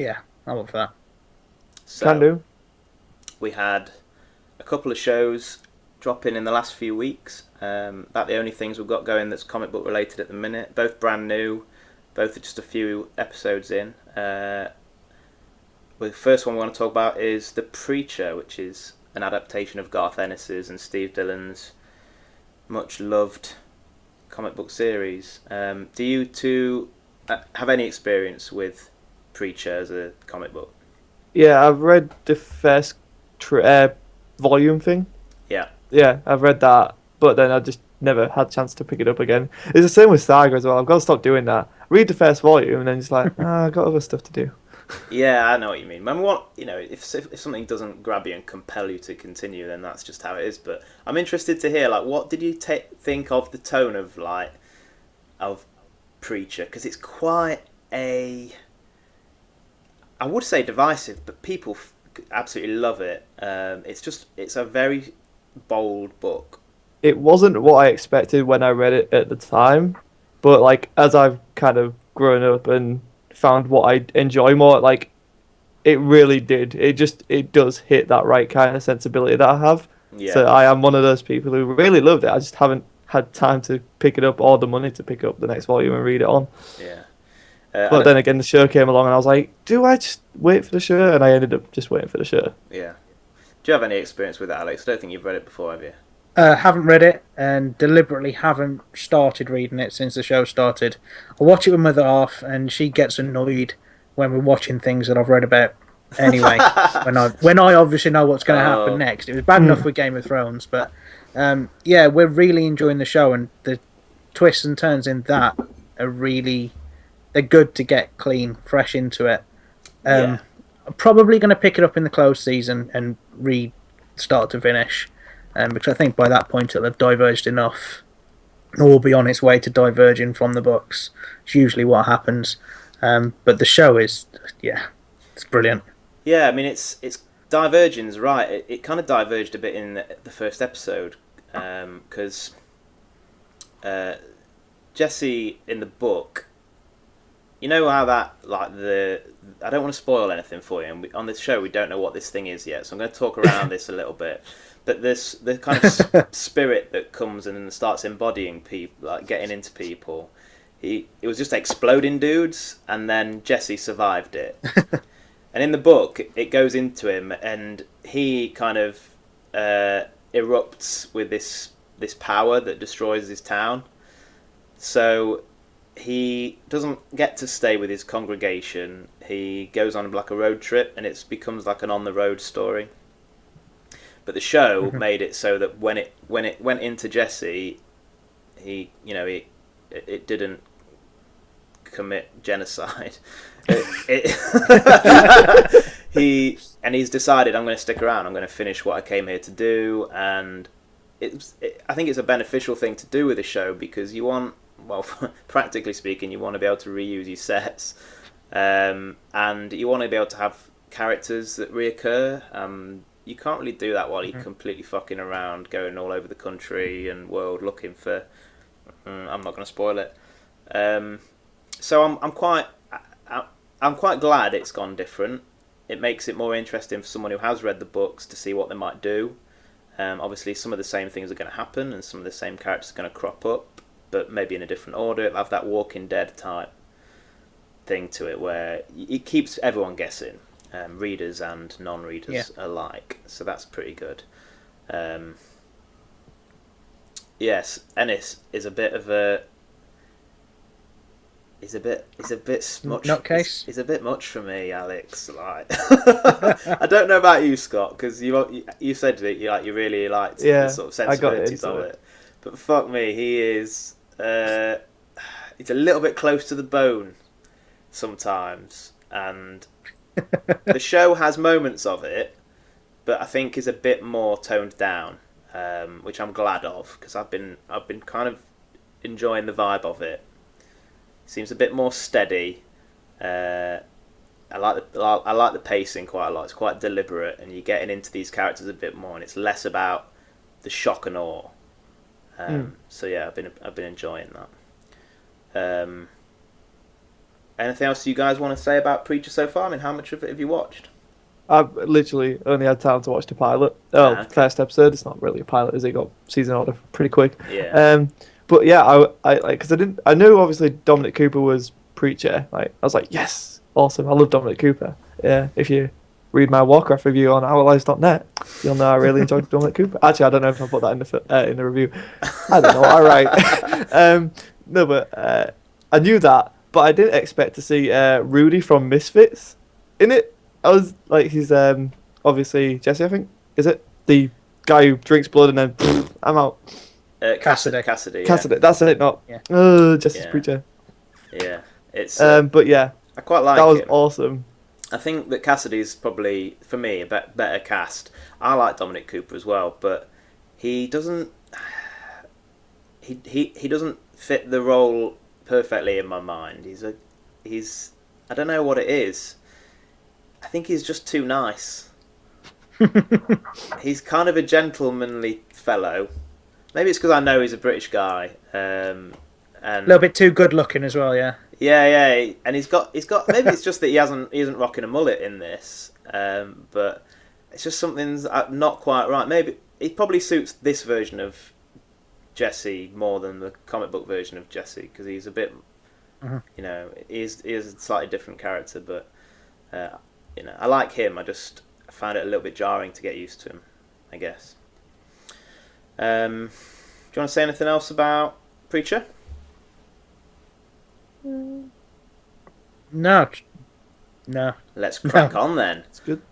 Yeah, I'm up for that. Can So do. we had a couple of shows drop in the last few weeks. About the only things we've got going that's comic book related at the minute. Both brand new, both are just a few episodes in. The first one we want to talk about is The Preacher, which is an adaptation of Garth Ennis's and Steve Dillon's much loved comic book series. Do you two have any experience with Preacher as a comic book? Yeah, I've read the first volume thing. Yeah. Yeah, I've read that, but then I just never had a chance to pick it up again. It's the same with Saga as well. I've got to stop doing that. Read the first volume and then just like, I've got other stuff to do. Yeah, I know what you mean. I mean, if something doesn't grab you and compel you to continue, then that's just how it is. But I'm interested to hear, like, what did you think of the tone of of Preacher? Because it's quite a, I would say divisive, but people absolutely love it. It's a very bold book. It wasn't what I expected when I read it at the time, but like as I've kind of grown up and found what I enjoy more, like it really did. It does hit that right kind of sensibility that I have. Yeah, So I am one of those people who really loved it. I just haven't had time to pick it up or the money to pick up the next volume and read it on. yeah. I But don't. then again, the show came along and I was like, do I just wait for the show? And I ended up just waiting for the show. Yeah. Do you have any experience with that, Alex? I don't think you've read it before, have you? Haven't read it and deliberately haven't started reading it since the show started. I watch it with my other half, and she gets annoyed when we're watching things that I've read about anyway. When I obviously know what's going to happen Oh, next. It was bad enough with Game of Thrones, but yeah, we're really enjoying the show, and the twists and turns in that are really they're good to get clean, fresh into it. yeah. I'm probably going to pick it up in the closed season and read start to finish, because I think by that point it'll have diverged enough, or will be on its way to diverging from the books. It's usually what happens. But the show is, yeah, it's brilliant. Yeah, I mean, it's Diverging's right. It kind of diverged a bit in the first episode because Jesse in the book, you know how that like the I don't want to spoil anything for you. And on this show, we don't know what this thing is yet, so I'm going to talk around this a little bit. But this the kind of spirit that comes and starts embodying people, like getting into people. It was just exploding dudes, and then Jesse survived it. And in the book, it goes into him, and he kind of erupts with this power that destroys his town. So he doesn't get to stay with his congregation. He goes on like a road trip, and it becomes like an on the road story. But the show made it so that when it went into Jesse, he it didn't commit genocide. He's decided, I'm going to stick around. I'm going to finish what I came here to do, and I think it's a beneficial thing to do with a show because you want, well, practically speaking, you want to be able to reuse your sets, and you want to be able to have characters that reoccur. You can't really do that while you're completely fucking around, going all over the country and world looking for. I'm not going to spoil it. So I'm quite glad it's gone different. It makes it more interesting for someone who has read the books to see what they might do. Obviously, some of the same things are going to happen, and some of the same characters are going to crop up, but maybe in a different order. It'll have that Walking Dead type thing to it, where it keeps everyone guessing, readers and non-readers alike. So that's pretty good. Yes, Ennis is a bit of a. He's a bit much. Nutcase. He's a bit much for me, Alex. Like, I don't know about you, Scott, because you said that you really liked the Yeah, sort of I got sensibilities into of it. it. But fuck me, he is. He's a little bit close to the bone sometimes, and the show has moments of it, but I think is a bit more toned down, which I'm glad of because I've been kind of enjoying the vibe of it. Seems a bit more steady. I like the pacing quite a lot. It's quite deliberate, and you're getting into these characters a bit more, and it's less about the shock and awe. So yeah, I've been enjoying that. anything else you guys want to say about Preacher so far? I mean, how much of it have you watched? I've literally only had time to watch the pilot. Okay. First episode. It's not really a pilot, is it? Got season order pretty quick. Yeah. But yeah, I like because I knew obviously Dominic Cooper was Preacher. Like I was like, yes, awesome. I love Dominic Cooper. Yeah, if you read my Warcraft review on OurLives.net, you'll know I really enjoyed Dominic Cooper. Actually, I don't know if I put that in the review. I don't know. All right. No, but I knew that, but I didn't expect to see Rudy from Misfits in it. I was like, he's obviously Jesse, I think, is it the guy who drinks blood and then I'm out. Cassidy. Cassidy. Yeah. Cassidy, that's it. Not Yeah. Jesse's Yeah. Preacher. Yeah. It's. But yeah, I quite like that was him. awesome. I think that Cassidy's probably, for me, a better cast. I like Dominic Cooper as well, but he doesn't. He doesn't fit the role perfectly in my mind. He's. I don't know what it is. I think he's just too nice. He's kind of a gentlemanly fellow. Maybe it's because I know he's a British guy. And A little bit too good looking as well, yeah. Yeah, and he's got. Maybe it's just that he isn't rocking a mullet in this. But it's just something's not quite right. Maybe he probably suits this version of Jesse more than the comic book version of Jesse because he's a bit, you know, he is a slightly different character. But you know, I like him. I found it a little bit jarring to get used to him, I guess. Do you want to say anything else about Preacher? No. Let's crack No. on then. It's good.